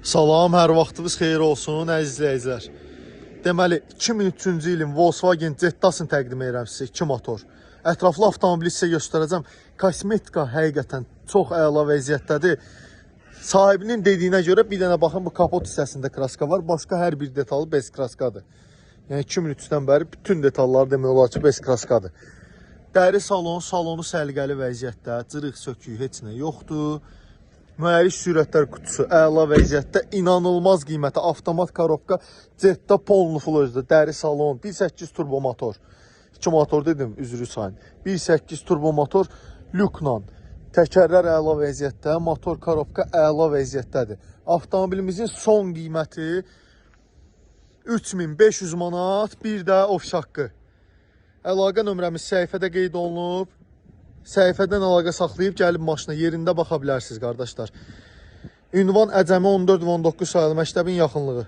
Salam, hər vaxtınız xeyir olsun, əziz izləyicilər. Deməli, 2003-cü ilin Volkswagen Jettasını təqdim edirəm sizə, 2 motor. Ətraflı avtomobili sizə göstərəcəm. Kosmetika həqiqətən çox əla vəziyyətdədir. Sahibinin dediyinə görə bir dənə baxın, bu kapot hissəsində kraska var. Başqa hər bir detalı bez kraskadır. Yəni 2003-dən bəri bütün detalları demək olar ki, bez kraskadır. Dəri salonu səliqəli vəziyyətdə, cırıq söküyü heç nə yoxdur. Mühərrik sürətlər kutusu əla vəziyyətdə, inanılmaz qiymətə, avtomat korobka, Jetta polnu full özdə, dəri salon, 1.8 turbo motor. 2 motor dedim, üzrü sayın. 1.8 turbo motor, lükla, təkərlər əla vəziyyətdə, motor korobka əla vəziyyətdədir. Avtomobilimizin son qiyməti 3500 manat, bir də ofiş haqqı. Əlaqə nömrəmiz səhifədə qeyd olunub. Səhifədən əlaqə saxlayıb gəlib maşına yerində baxa bilərsiniz qardaşlar. Ünvan Əcəmi 14 və 19 sayılı məktəbin yaxınlığı.